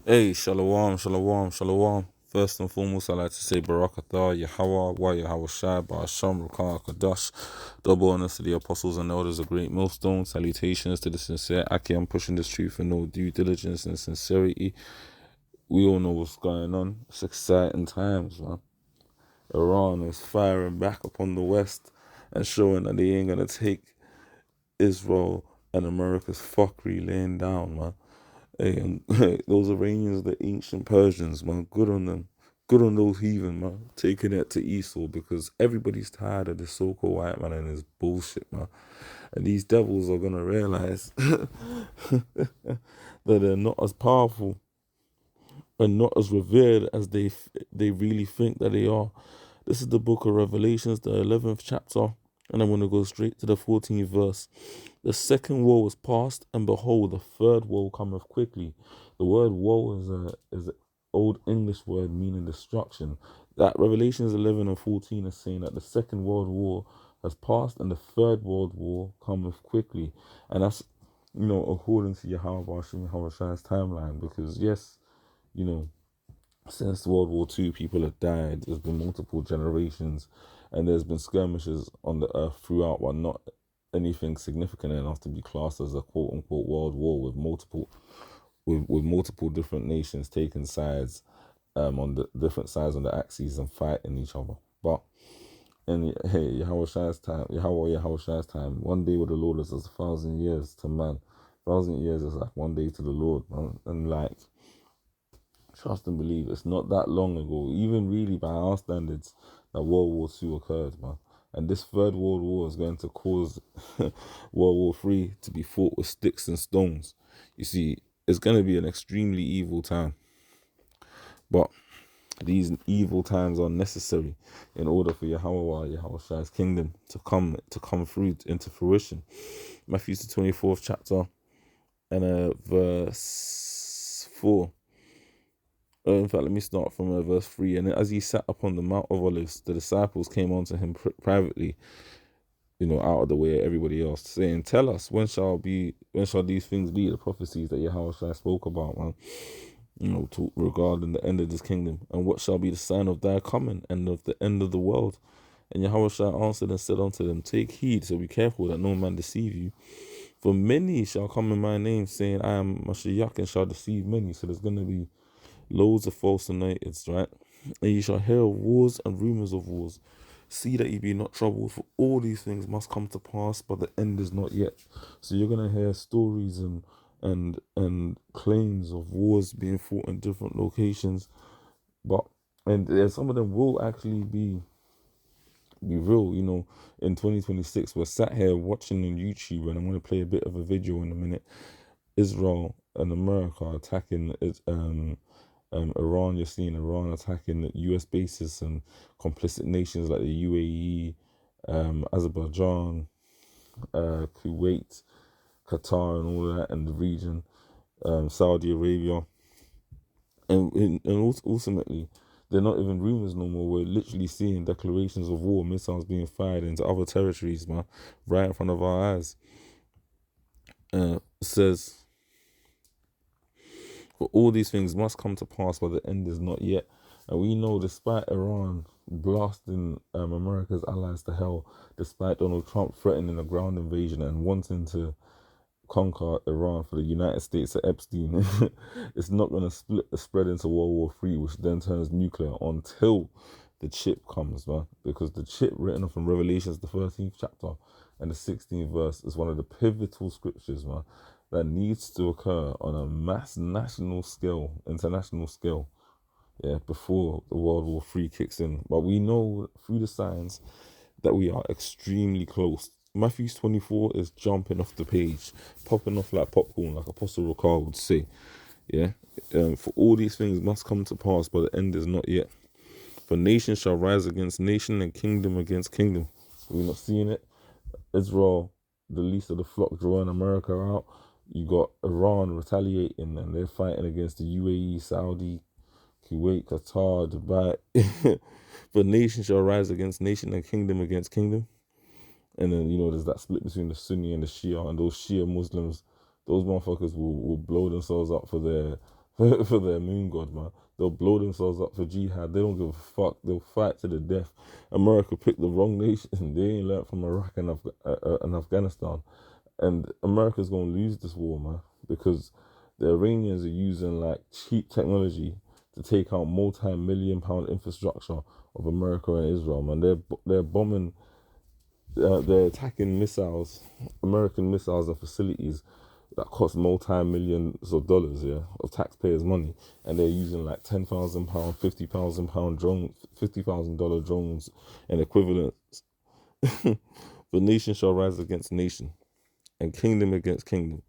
Hey, shalom, shalom, shalom. First and foremost, I'd like to say Barakatah, Yahweh, Wa Yahweh Shai, Ba'asham, Rakah, Kadash. Double honors to the apostles and elders of Great Millstone. Salutations to the sincere Aki. I'm pushing this truth with no due diligence and sincerity. We all know what's going on. It's exciting times, man. Iran is firing back upon the West and showing that they ain't gonna take Israel and America's fuckery laying down, man. Hey, and those Iranians, the ancient Persians, man, good on them. Good on those heathen, man, taking it to Esau because everybody's tired of the so-called white man and his bullshit, man. And these devils are gonna realize that they're not as powerful and not as revered as they really think that they are. This is the book of Revelations, the 11th chapter, and I'm going to go straight to the 14th verse. The second woe is past, and behold, the third woe cometh quickly. The word woe is an old English word meaning destruction. That Revelations 11 and 14 is saying that the second world war has passed, and the third world war cometh quickly. And that's, according to Yahweh Bashim Yahweh Shai's timeline, because yes, you know, since World War II, people have died. There's been multiple generations, and there's been skirmishes on the earth throughout, but not anything significant enough to be classed as a quote unquote world war with multiple different nations taking sides, on the different sides on the axes and fighting each other. But in Yahweh Shai's time, one day with the Lord is as 1,000 years to man. 1,000 years is like one day to the Lord, man. And like, trust and believe, it's not that long ago, even really by our standards, that World War II occurred, man. And this third world war is going to cause World War III to be fought with sticks and stones. You see, it's going to be an extremely evil time. But these evil times are necessary in order for Yahweh Shai's kingdom to come through into fruition. Matthew the 24th chapter and verse 4. In fact, let me start from verse 3. And as he sat upon the Mount of Olives, the disciples came unto him privately, out of the way of everybody else, saying, Tell us, when shall these things be, the prophecies that Yahweh spoke about, man, regarding the end of this kingdom, and what shall be the sign of thy coming and of the end of the world? And Yahweh answered and said unto them, Take heed, so be careful that no man deceive you. For many shall come in my name, saying, I am Mashiach, and shall deceive many. So there's going to be loads of false anointeds, right? And ye shall hear of wars and rumors of wars. See that ye be not troubled, for all these things must come to pass, but the end is not yet. So you're gonna hear stories and claims of wars being fought in different locations, and some of them will actually be real. In 2026, we're sat here watching on YouTube, and I'm gonna play a bit of a video in a minute. Israel and America attacking Iran. You're seeing Iran attacking US bases and complicit nations like the UAE, Azerbaijan, Kuwait, Qatar, and all of that in the region, Saudi Arabia, and ultimately, they're not even rumors no more. We're literally seeing declarations of war, missiles being fired into other territories, man, right in front of our eyes. It says, for all these things must come to pass, but the end is not yet. And we know, despite Iran blasting America's allies to hell, despite Donald Trump threatening a ground invasion and wanting to conquer Iran for the United States of Epstein, it's not going to spread into World War III, which then turns nuclear until the chip comes, man. Because the chip written up in Revelations, the 13th chapter and the 16th verse, is one of the pivotal scriptures, man, that needs to occur on a mass national scale, international scale, yeah, before the World War III kicks in. But we know through the signs that we are extremely close. Matthew 24 is jumping off the page, popping off like popcorn, like Apostle Ricard would say. Yeah, for all these things must come to pass, but the end is not yet. For nation shall rise against nation and kingdom against kingdom. We're not seeing it. Israel, the least of the flock, drawing America out. You got Iran retaliating, and they're fighting against the UAE, Saudi, Kuwait, Qatar, Dubai. For nation shall rise against nation and kingdom against kingdom. And then, there's that split between the Sunni and the Shia, and those Shia Muslims, those motherfuckers will blow themselves up for their for their moon god, man. They'll blow themselves up for jihad. They don't give a fuck. They'll fight to the death. America picked the wrong nation. They ain't learned from Iraq and Afghanistan. And America's going to lose this war, man, because the Iranians are using like cheap technology to take out multi-million-pound infrastructure of America and Israel, man. They're bombing, they're attacking missiles, American missiles and facilities that cost multi-millions of dollars, yeah, of taxpayers' money, and they're using like £10,000, £50,000 drones, $50,000 drones and equivalents. The nation shall rise against nation, and kingdom against kingdom,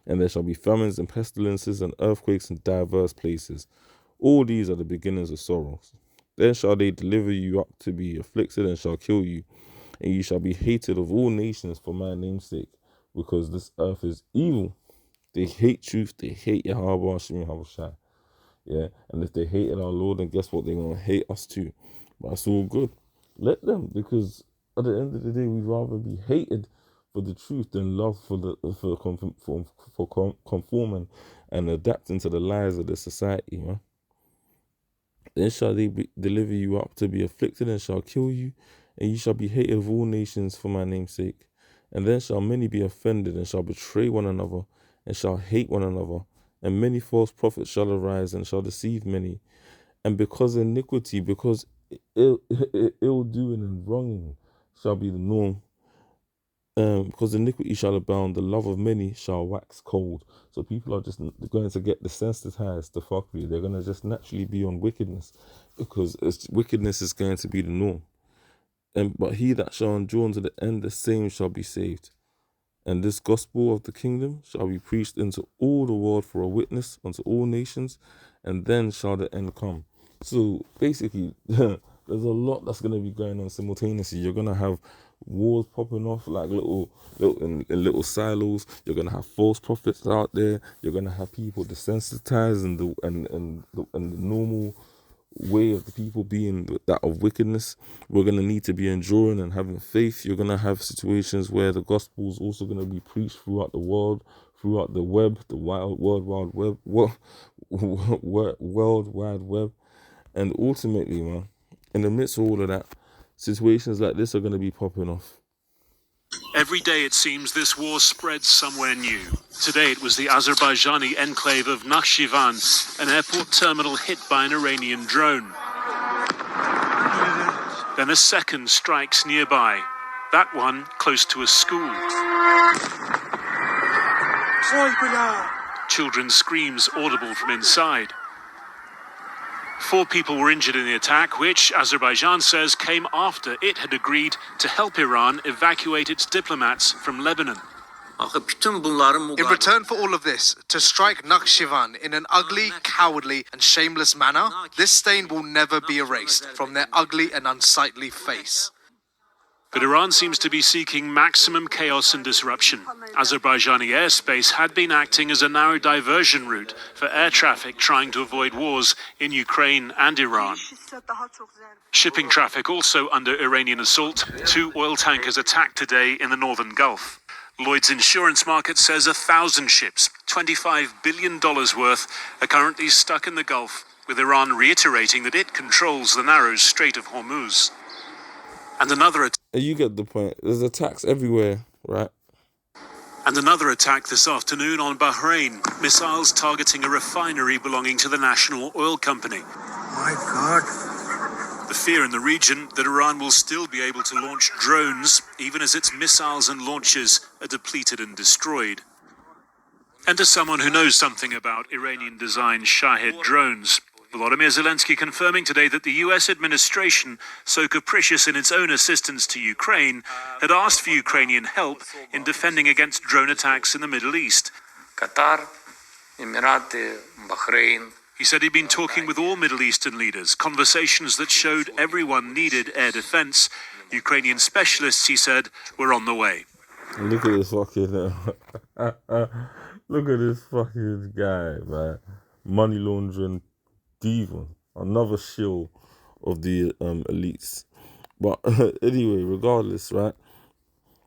and there shall be famines and pestilences and earthquakes in diverse places. All these are the beginnings of sorrows. Then shall they deliver you up to be afflicted and shall kill you, and you shall be hated of all nations for my name's sake, because this earth is evil. They hate truth, they hate Yahweh Hashem Yahushua. Yeah, and if they hated our Lord, then guess what? They're gonna hate us too. But it's all good. Let them, because at the end of the day, we'd rather be hated for the truth than love for conforming and adapting to the lies of the society, man. Then shall they deliver you up to be afflicted and shall kill you, and you shall be hated of all nations for my name's sake. And then shall many be offended and shall betray one another and shall hate one another. And many false prophets shall arise and shall deceive many. And because iniquity, because ill doing and wronging shall be the norm, because iniquity shall abound, the love of many shall wax cold. So people are just going to get desensitized to fuckery. They're going to just naturally be on wickedness, because wickedness is going to be the norm. But he that shall endure unto the end, the same shall be saved. And this gospel of the kingdom shall be preached into all the world for a witness unto all nations, and then shall the end come. So basically, there's a lot that's going to be going on simultaneously. You're going to have wars popping off like in little silos. You're going to have false prophets out there. You're going to have people desensitized, and the normal way of the people being that of wickedness. We're going to need to be enduring and having faith. You're going to have situations where the gospel is also going to be preached throughout the world, throughout the web, the world wide web. And ultimately, man, in the midst of all of that, situations like this are going to be popping off. Every day it seems this war spreads somewhere new. Today it was the Azerbaijani enclave of Nakhchivan, an airport terminal hit by an Iranian drone. Then a second strikes nearby, that one close to a school. Children's screams audible from inside. 4 people were injured in the attack, which Azerbaijan says came after it had agreed to help Iran evacuate its diplomats from Lebanon. In return for all of this, to strike Nakhchivan in an ugly, cowardly and shameless manner, this stain will never be erased from their ugly and unsightly face. But Iran seems to be seeking maximum chaos and disruption. Azerbaijani airspace had been acting as a narrow diversion route for air traffic trying to avoid wars in Ukraine and Iran. Shipping traffic also under Iranian assault. 2 oil tankers attacked today in the northern Gulf. Lloyd's insurance market says 1,000 ships, $25 billion worth, are currently stuck in the Gulf, with Iran reiterating that it controls the narrow Strait of Hormuz. And another You get the point. There's attacks everywhere, right? And another attack this afternoon on Bahrain. Missiles targeting a refinery belonging to the national oil company. My God. The fear in the region that Iran will still be able to launch drones, even as its missiles and launches are depleted and destroyed. And to someone who knows something about Iranian-designed Shahed drones, Volodymyr Zelensky confirming today that the US administration, so capricious in its own assistance to Ukraine, had asked for Ukrainian help in defending against drone attacks in the Middle East. Qatar, Emirates, Bahrain. He said he'd been talking with all Middle Eastern leaders, conversations that showed everyone needed air defense. Ukrainian specialists, he said, were on the way. Look at this fucking look at this fucking guy, man. Money laundering diva, another shill of the elites. But anyway, regardless, right?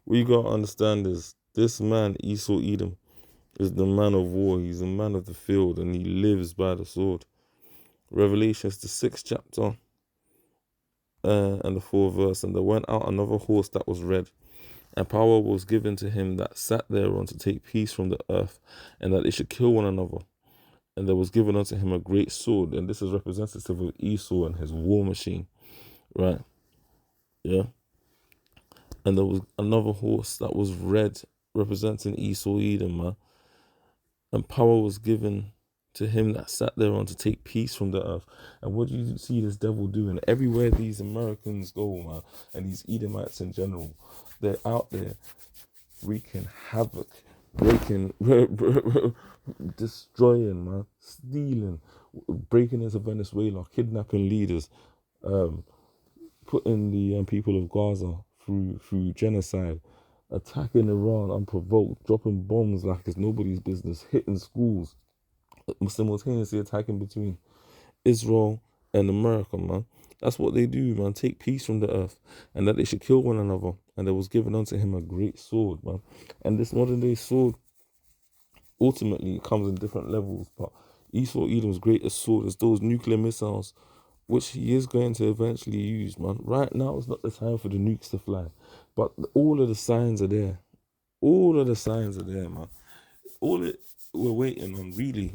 What you gotta understand is this man, Esau Edom, is the man of war. He's a man of the field, and he lives by the sword. Revelations, the 6th chapter, and the 4th verse. And there went out another horse that was red, and power was given to him that sat thereon to take peace from the earth, and that they should kill one another. And there was given unto him a great sword, and this is representative of Esau and his war machine, right? Yeah. And there was another horse that was red, representing Esau, Edom, man. And power was given to him that sat thereon to take peace from the earth. And what do you see this devil doing? Everywhere these Americans go, man, and these Edomites in general, they're out there wreaking havoc, breaking, destroying, man, stealing, breaking into Venezuela, kidnapping leaders, putting the people of Gaza through genocide, attacking Iran unprovoked, dropping bombs like it's nobody's business, hitting schools, simultaneously attacking between Israel and America, man. That's what they do, man. Take peace from the earth, and that they should kill one another. And there was given unto him a great sword, man. And this modern day sword ultimately comes in different levels, but Esau Edom's greatest sword is those nuclear missiles, which he is going to eventually use, man. Right now is not the time for the nukes to fly, but all of the signs are there. All of the signs are there, man. All it we're waiting on really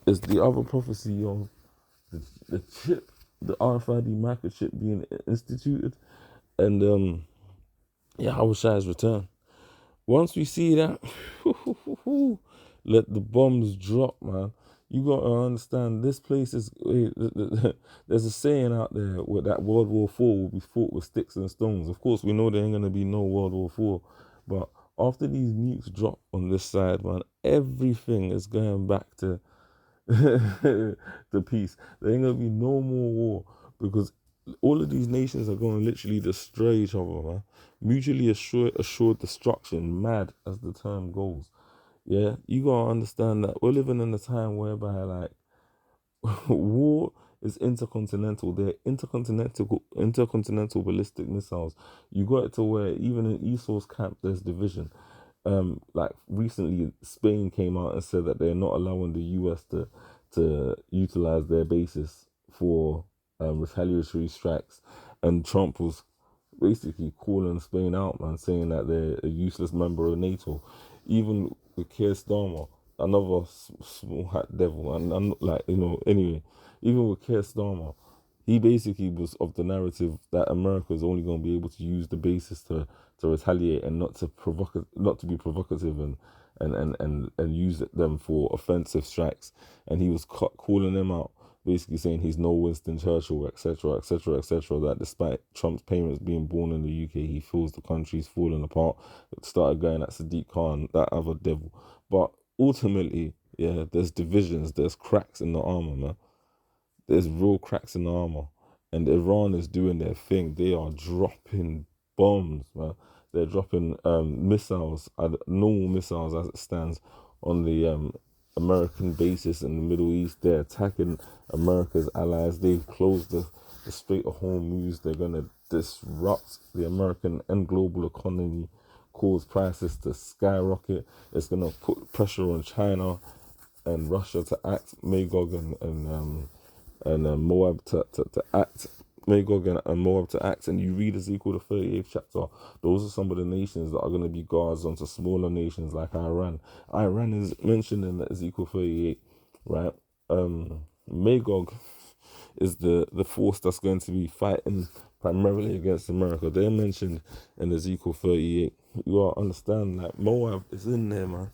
is the other prophecy of the chip, the RFID microchip being instituted, and Yahweh's return. Once we see that, let the bombs drop, man. You gotta understand, this place is. There's a saying out there where that World War IV will be fought with sticks and stones. Of course, we know there ain't gonna be no World War IV, but after these nukes drop on this side, man, everything is going back to the peace. There ain't gonna be no more war because all of these nations are going to literally destroy each other, man. Mutually assured destruction, mad as the term goes. Yeah, you gotta understand that we're living in a time whereby like war is intercontinental. They're intercontinental ballistic missiles. You got it to where even in Esau's camp there's division. Like recently Spain came out and said that they're not allowing the US to utilize their bases for retaliatory strikes, and Trump was basically calling Spain out, man, saying that they're a useless member of NATO. Even with Keir Starmer, another small hat devil, and I'm not like, anyway, even with Keir Starmer, he basically was of the narrative that America is only going to be able to use the basis to retaliate and not to be provocative and use them for offensive strikes. And he was calling them out, basically saying he's no Winston Churchill, etc., etc., etc. That despite Trump's parents being born in the UK, he feels the country's falling apart. It started going at Sadiq Khan, that other devil. But ultimately, yeah, there's divisions, there's cracks in the armor, man. There's real cracks in the armor, and Iran is doing their thing. They are dropping bombs, man. They're dropping missiles, normal missiles as it stands, on the American bases in the Middle East. They're attacking America's allies. They've closed the Strait of Hormuz. They're gonna disrupt the American and global economy, cause prices to skyrocket. It's gonna put pressure on China and Russia to act, Magog and Moab to act, Magog and Moab to act. And you read Ezekiel the 38th chapter, those are some of the nations that are going to be guards onto smaller nations like Iran. Iran is mentioned in Ezekiel 38, right? Magog is the force that's going to be fighting primarily against America. They're mentioned in Ezekiel 38. You gotta understand that Moab is in there, man.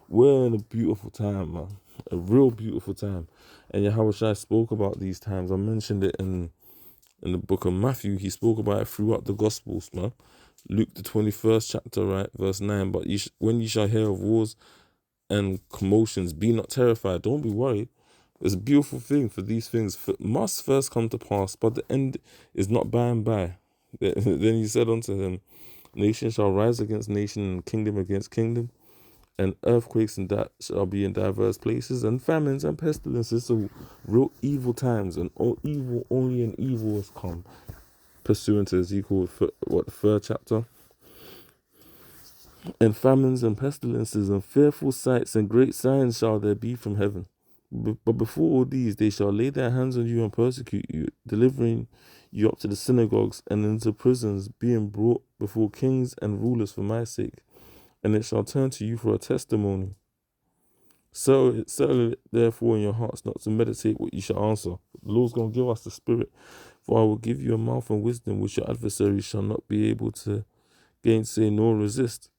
We're in a beautiful time, man. A real beautiful time. And Yahushua spoke about these times. I mentioned it in the book of Matthew. He spoke about it throughout the Gospels, man. Luke the 21st chapter, right, verse 9. But when you shall hear of wars and commotions, be not terrified. Don't be worried. It's a beautiful thing, for these things must first come to pass, but the end is not by and by. Then he said unto him, nation shall rise against nation, and kingdom against kingdom, and earthquakes and that shall be in diverse places, and famines and pestilences. So real evil times, and evil, only an evil has come. Pursuant to Ezekiel, the 3rd chapter. And famines and pestilences and fearful sights and great signs shall there be from heaven. But before all these, they shall lay their hands on you and persecute you, delivering you up to the synagogues and into prisons, being brought before kings and rulers for my sake. And it shall turn to you for a testimony. Settle it therefore in your hearts not to meditate what you shall answer. The Lord's going to give us the Spirit. For I will give you a mouth and wisdom which your adversaries shall not be able to gainsay nor resist.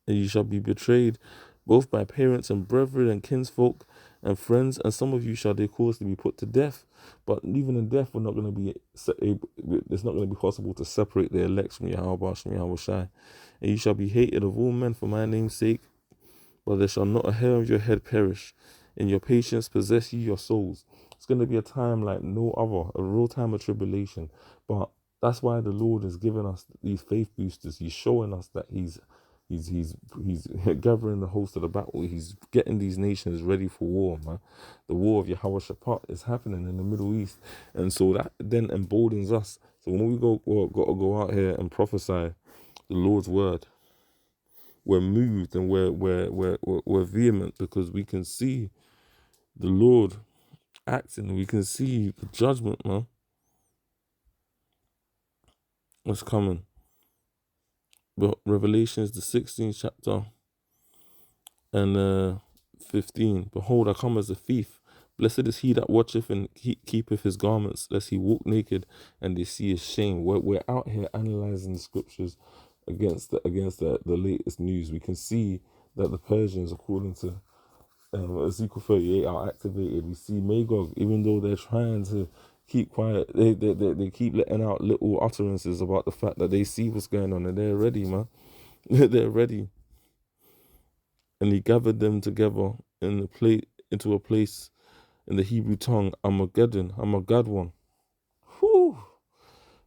And you shall be betrayed both by parents and brethren and kinsfolk and friends, and some of you shall they cause to be put to death. But even in death, we're not going to be it's not going to be possible to separate the elect from Yahweh from Yahweh. And you shall be hated of all men for my name's sake, but there shall not a hair of your head perish. In your patience possess ye your souls. It's going to be a time like no other, a real time of tribulation. But that's why the Lord has given us these faith boosters. He's showing us that He's gathering the host of the battle. He's getting these nations ready for war, man. The war of Yahweh Shaphat is happening in the Middle East, and so that then emboldens us. So when we got to go out here and prophesy the Lord's word, we're moved and we're vehement because we can see the Lord acting. We can see the judgment, man. What's coming? But Revelation is the 16th chapter and 15. Behold, I come as a thief. Blessed is he that watcheth and keepeth his garments, lest he walk naked and they see his shame. We're out here analyzing the scriptures against the latest news. We can see that the Persians, according to Ezekiel 38, are activated. We see Magog, even though they're trying to keep quiet, they keep letting out little utterances about the fact that they see what's going on and they're ready, man. They're ready. And he gathered them together into a place in the Hebrew tongue, Armageddon. Whew.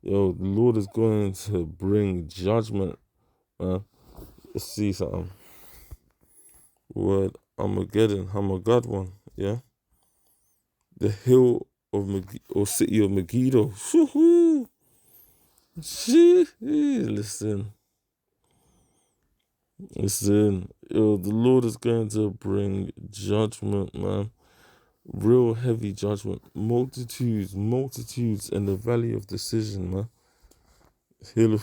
Yo, the Lord is going to bring judgment, man. Let's see something. Word Armageddon, yeah. The hill of or city of Megiddo. Woo-hoo. Listen. Yo, the Lord is going to bring judgment, man. Real heavy judgment. Multitudes in the valley of decision, man. Hill of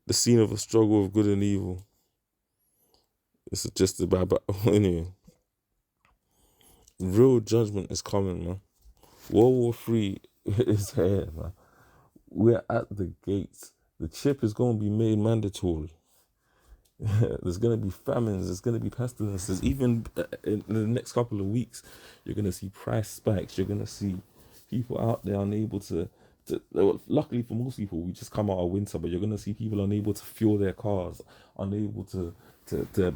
the scene of a struggle of good and evil. It's just about anyway. Real judgment is coming, man. World War III is here, man. We're at the gates. The chip is going to be made mandatory. There's going to be famines. There's going to be pestilences. Even in the next couple of weeks, you're going to see price spikes. You're going to see people out there unable to. Luckily for most people, we just come out of winter, but you're going to see people unable to fuel their cars, unable to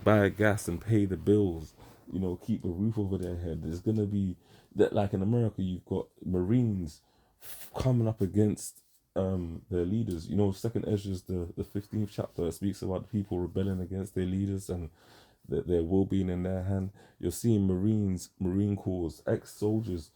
buy gas and pay the bills, keep a roof over their head. There's going to be that, like in America, you've got Marines coming up against their leaders. Second Ezra's the 15th chapter, it speaks about the people rebelling against their leaders and their well-being in their hand. You're seeing Marine Corps, ex-soldiers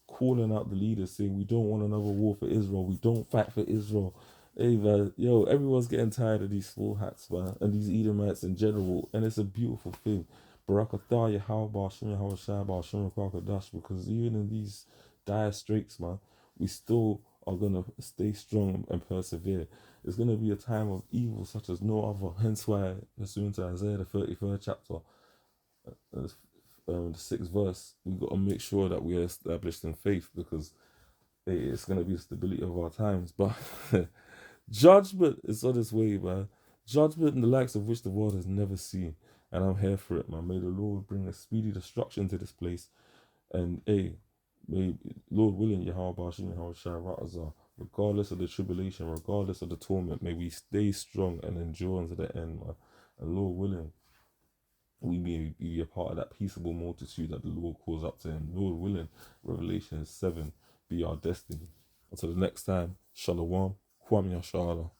calling out the leaders saying, we don't want another war for Israel, we don't fight for Israel. Hey man, everyone's getting tired of these small hats, man, and these Edomites in general, and it's a beautiful thing. Barakatah Yahweh Shem Yahweh Shai Shem Kwakadash, because even in these dire straits, man, we still are gonna stay strong and persevere. It's gonna be a time of evil such as no other. Hence why, pursuant to Isaiah the 33rd chapter, the 6th verse, we got to make sure that we are established in faith, because it's going to be the stability of our times. But judgment is on its way, man. Judgment in the likes of which the world has never seen. And I'm here for it, man. May the Lord bring a speedy destruction to this place. And may Lord willing, Yahweh Bashim, Yahweh Shai Ratazah, regardless of the tribulation, regardless of the torment, may we stay strong and endure unto the end, man. And Lord willing, we may be a part of that peaceable multitude that the Lord calls up to him. Lord willing, Revelation 7 be our destiny. Until the next time, Shalom, Kwam Yashala.